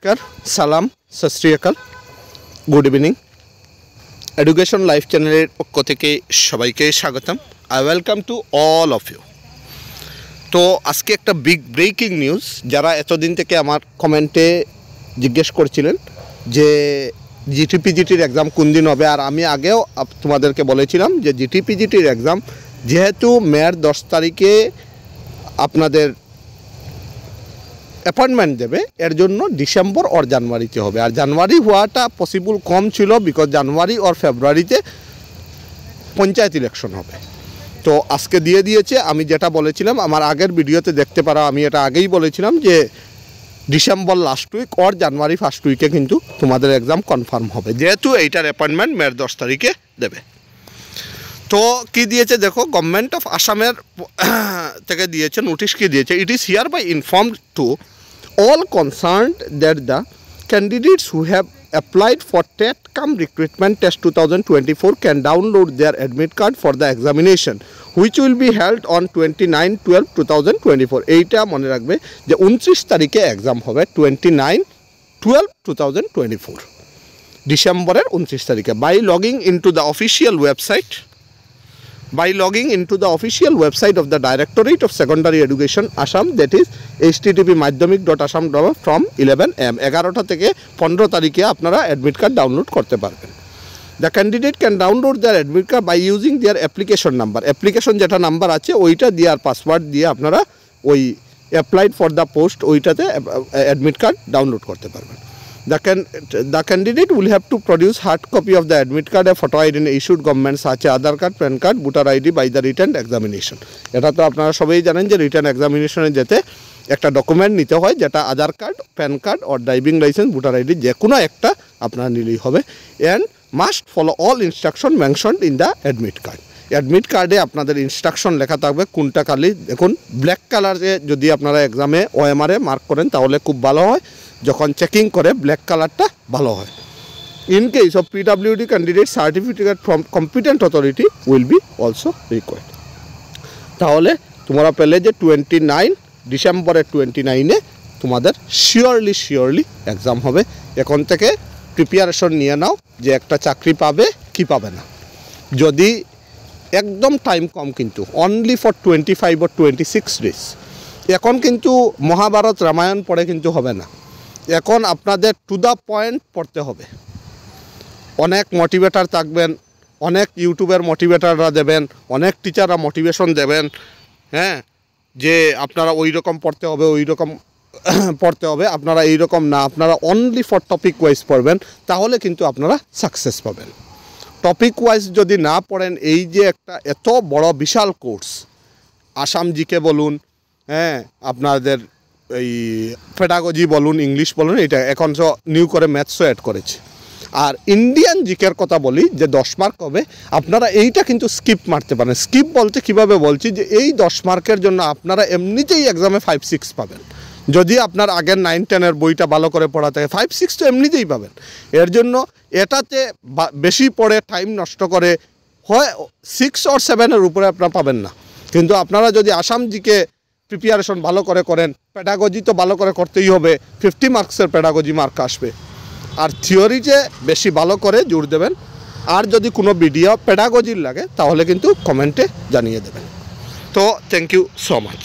নমস্কার, সালাম, সত শ্রী আকাল, গুড ইভিনিং। এডুকেশন লাইফ চ্যানেলের পক্ষ থেকে সবাইকে স্বাগতম। I welcome to all of you. তো আজকে একটা বিগ ব্রেকিং নিউজ। যারা এতদিন থেকে আমার কমেন্টে জিজ্ঞেস করছিলেন যে জিটিপিজিটির এক্সাম কোন দিন হবে, আর আমি আগেও তোমাদেরকে বলেছিলাম যে জিটিপিজিটির এক্সাম যেহেতু মের 10 তারিখে আপনাদের অ্যাপয়েন্টমেন্ট দেবে, এর জন্য ডিসেম্বর ওর জানুয়ারিতে হবে। আর জানুয়ারি হওয়াটা পসিবল কম ছিল, বিকজ জানুয়ারি ওর ফেব্রুয়ারিতে পঞ্চায়েত ইলেকশন হবে। তো আজকে দিয়ে দিয়েছে। আমি যেটা বলেছিলাম আমার আগের ভিডিওতে দেখতে পারো, আমি এটা আগেই বলেছিলাম যে ডিসেম্বর লাস্ট উইক ওর জানুয়ারি ফার্স্ট উইকে কিন্তু তোমাদের এক্সাম কনফার্ম হবে, যেহেতু এইটার অ্যাপয়েন্টমেন্ট মের 10 তারিখে দেবে। তো কি দিয়েছে দেখো, গভর্নমেন্ট অফ আসামের থেকে দিয়েছে নোটিশ। কি দিয়েছে? It is hereby informed to all concerned that the candidates who have applied for TET cum recruitment test 2024 can download their admit card for the examination which will be held on 29/12/2024. এইটা মনে রাখবে যে 29 তারিখে exam হবে, 29/12/2024, ডিসেম্বরের 29 তারিখে। By logging into the official website of the Directorate of Secondary Education Assam, that is http://madhyamik.assam.gov from 11 am 11টা থেকে 15 তারিখে আপনারা অ্যাডমিট কার্ড ডাউনলোড করতে পারবেন। The candidate can download their admit card by using their application number. Application যেটা number আছে ওইটা দিয়ে আর পাসওয়ার্ড দিয়ে আপনারা ওই অ্যাপ্লাইড ফর দ্য পোস্ট ওইটাতে অ্যাডমিট কার্ড ডাউনলোড করতে পারবেন। The candidate will have to produce hard copy of the admit card, a photo ID issued government such as Aadhaar card, PAN card, voter ID by the written examination. এটা তো আপনারা সবাই জানেন যে return এক্সামিনেশনে যেতে একটা ডকুমেন্ট নিতে হয়, যেটা আধার কার্ড, প্যান কার্ড আর ড্রাইভিং লাইসেন্স, ভোটার আইডি যে কোনো একটা আপনারা নিলেই হবে। And must follow all instruction mentioned in the admit card. Admit কার্ডে আপনাদের ইনস্ট্রাকশন লেখা থাকবে কোনটা খালি। দেখুন, ব্ল্যাক কালারে যদি আপনারা এক্সামে OMR-এ মার্ক করেন তাহলে খুব ভালো হয়, যখন চেকিং করে ব্ল্যাক কালারটা ভালো হয়। In case of PWD candidate certificate from competent authority will be also required. তাহলে তোমরা পেলে যে 29 ডিসেম্বরের 29-এ তোমাদের শিওরলি এক্সাম হবে। এখন থেকে প্রিপারেশন নিয়ে নাও যে একটা চাকরি পাবে কি পাবে না। যদি একদম টাইম কম, কিন্তু অনলি ফর 25 or 26 ডেজ। এখন কিন্তু মহাভারত রামায়ণ পড়ে কিন্তু হবে না, এখন আপনাদের টু দ্য পয়েন্ট পড়তে হবে। অনেক মোটিভেটার থাকবেন, অনেক ইউটিউবের মোটিভেটাররা দেবেন, অনেক টিচাররা মোটিভেশন দেবেন, হ্যাঁ, যে আপনারা ওই রকম পড়তে হবে, ওই রকম পড়তে হবে। আপনারা এই রকম না, আপনারা অনলি ফর টপিক ওয়াইজ পড়বেন, তাহলে কিন্তু আপনারা সাকসেস পাবেন। টপিক ওয়াইজ যদি না পড়েন, এই যে একটা এত বড় বিশাল কোর্স, আসাম জিকে বলুন, হ্যাঁ, আপনাদের এই পেডাগজি বলুন, ইংলিশ বলুন, এটা এখন তো নিউ করে ম্যাথসও অ্যাড করেছে। আর ইন্ডিয়ান জিকের কথা বলি যে 10 মার্ক হবে, আপনারা এইটা কিন্তু স্কিপ মারতে পারেন। স্কিপ বলতে কিভাবে বলছি, যে এই 10 মার্কের জন্য আপনারা এমনিতেই এক্সামে 5-6 পাবেন। যদি আপনার আগের 9-10-এর বইটা ভালো করে পড়া থাকে, 5-6 তো এমনিতেই পাবেন। এর জন্য এটাতে বেশি পড়ে টাইম নষ্ট করে হয় 6 or 7-এর উপরে আপনারা পাবেন না। কিন্তু আপনারা যদি আসাম জিকে প্রিপারেশন ভালো করে করেন, পেডাগজি তো ভালো করে করতেই হবে, 50 মার্কসের পেডাগজি মার্ক আসবে। আর থিওরিতে বেশি ভালো করে জোর দেবেন। আর যদি কোনো ভিডিও পেডাগজির লাগে তাহলে কিন্তু কমেন্টে জানিয়ে দেবেন। তো থ্যাংক ইউ সো মাচ।